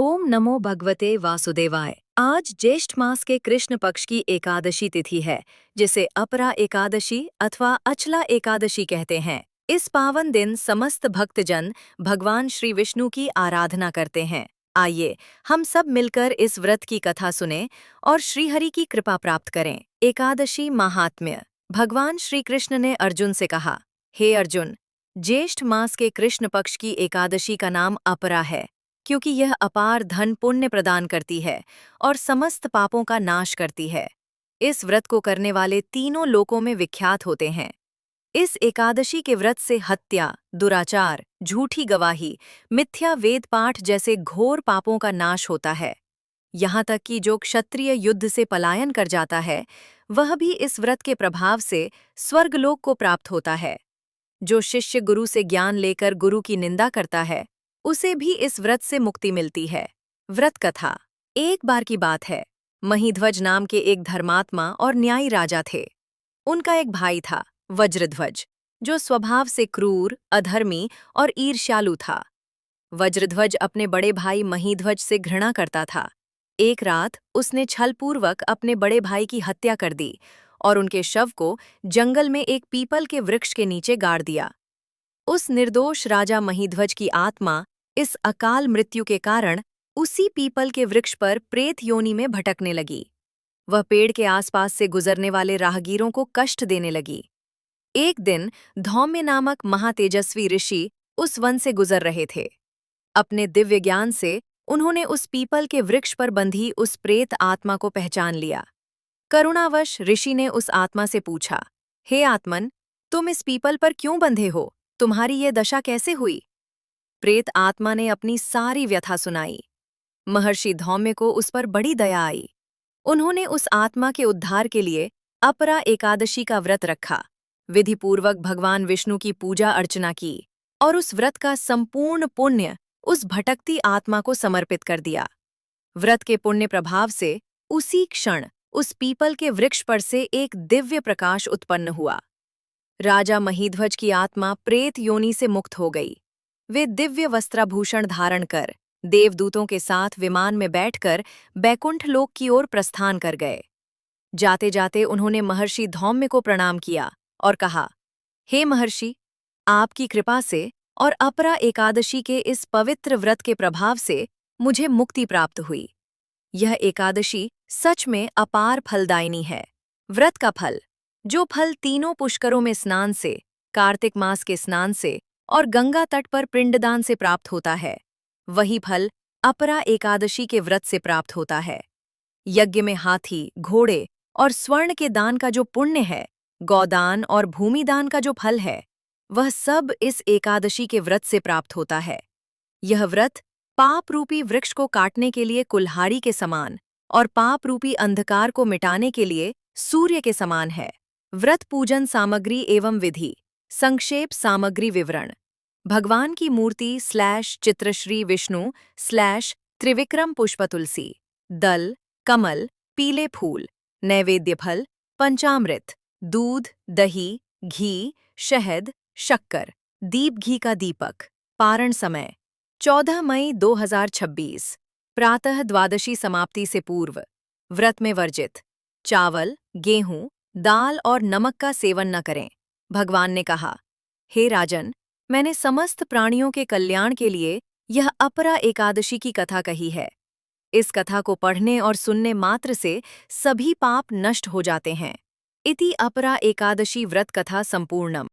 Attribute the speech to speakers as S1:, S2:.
S1: ओम नमो भगवते वासुदेवाय। आज ज्येष्ठ मास के कृष्ण पक्ष की एकादशी तिथि है, जिसे अपरा एकादशी अथवा अचला एकादशी कहते हैं। इस पावन दिन समस्त भक्तजन भगवान श्री विष्णु की आराधना करते हैं। आइए हम सब मिलकर इस व्रत की कथा सुनें और श्रीहरि की कृपा प्राप्त करें। एकादशी महात्म्य। भगवान श्री कृष्ण ने अर्जुन से कहा, हे अर्जुन, ज्येष्ठ मास के कृष्ण पक्ष की एकादशी का नाम अपरा है, क्योंकि यह अपार धन पुण्य प्रदान करती है और समस्त पापों का नाश करती है। इस व्रत को करने वाले तीनों लोकों में विख्यात होते हैं। इस एकादशी के व्रत से हत्या, दुराचार, झूठी गवाही, मिथ्या वेद पाठ जैसे घोर पापों का नाश होता है। यहाँ तक कि जो क्षत्रिय युद्ध से पलायन कर जाता है, वह भी इस व्रत के प्रभाव से स्वर्गलोक को प्राप्त होता है। जो शिष्य गुरु से ज्ञान लेकर गुरु की निंदा करता है, उसे भी इस व्रत से मुक्ति मिलती है। व्रत कथा। एक बार की बात है, महीध्वज नाम के एक धर्मात्मा और न्यायी राजा थे। उनका एक भाई था, वज्रध्वज, जो स्वभाव से क्रूर, अधर्मी और ईर्ष्यालु था। वज्रध्वज अपने बड़े भाई महीध्वज से घृणा करता था। एक रात उसने छलपूर्वक अपने बड़े भाई की हत्या कर दी और उनके शव को जंगल में एक पीपल के वृक्ष के नीचे गाड़ दिया। उस निर्दोष राजा महीध्वज की आत्मा इस अकाल मृत्यु के कारण उसी पीपल के वृक्ष पर प्रेत योनि में भटकने लगी। वह पेड़ के आसपास से गुजरने वाले राहगीरों को कष्ट देने लगी। एक दिन धौम्य नामक महातेजस्वी ऋषि उस वन से गुजर रहे थे। अपने दिव्य ज्ञान से उन्होंने उस पीपल के वृक्ष पर बंधी उस प्रेत आत्मा को पहचान लिया। करुणावश ऋषि ने उस आत्मा से पूछा, हे आत्मन, तुम इस पीपल पर क्यों बंधे हो? तुम्हारी ये दशा कैसे हुई? प्रेत आत्मा ने अपनी सारी व्यथा सुनाई। महर्षि धौम्य को उस पर बड़ी दया आई। उन्होंने उस आत्मा के उद्धार के लिए अपरा एकादशी का व्रत रखा, विधिपूर्वक भगवान विष्णु की पूजा अर्चना की और उस व्रत का संपूर्ण पुण्य उस भटकती आत्मा को समर्पित कर दिया। व्रत के पुण्य प्रभाव से उसी क्षण उस पीपल के वृक्ष पर से एक दिव्य प्रकाश उत्पन्न हुआ। राजा महीध्वज की आत्मा प्रेत योनि से मुक्त हो गई। वे दिव्य वस्त्राभूषण धारण कर देवदूतों के साथ विमान में बैठकर बैकुंठ लोक की ओर प्रस्थान कर गए। जाते जाते उन्होंने महर्षि धौम्य को प्रणाम किया और कहा, हे महर्षि, आपकी कृपा से और अपरा एकादशी के इस पवित्र व्रत के प्रभाव से मुझे मुक्ति प्राप्त हुई। यह एकादशी सच में अपार फलदायिनी है। व्रत का फल, जो फल तीनों पुष्करों में स्नान से, कार्तिक मास के स्नान से और गंगा तट पर पिंडदान से प्राप्त होता है, वही फल अपरा एकादशी के व्रत से प्राप्त होता है। यज्ञ में हाथी, घोड़े और स्वर्ण के दान का जो पुण्य है, गौदान और भूमिदान का जो फल है, वह सब इस एकादशी के व्रत से प्राप्त होता है। यह व्रत पाप रूपी वृक्ष को काटने के लिए कुल्हाड़ी के समान और पाप रूपी अंधकार को मिटाने के लिए सूर्य के समान है। व्रत पूजन सामग्री एवं विधि। संक्षेप सामग्री विवरण। भगवान की मूर्ति चित्रश्री विष्णु त्रिविक्रम पुष्प तुलसी, दल, कमल, पीले फूल, नैवेद्य फल, पंचामृत, दूध, दही, घी, शहद, शक्कर, दीप घी का दीपक। पारण समय 14 मई 2026, प्रातः द्वादशी समाप्ति से पूर्व। व्रत में वर्जित चावल, गेहूं, दाल और नमक का सेवन न करें। भगवान ने कहा, हे राजन, मैंने समस्त प्राणियों के कल्याण के लिए यह अपरा एकादशी की कथा कही है। इस कथा को पढ़ने और सुनने मात्र से सभी पाप नष्ट हो जाते हैं। इति अपरा एकादशी व्रत कथा संपूर्णम।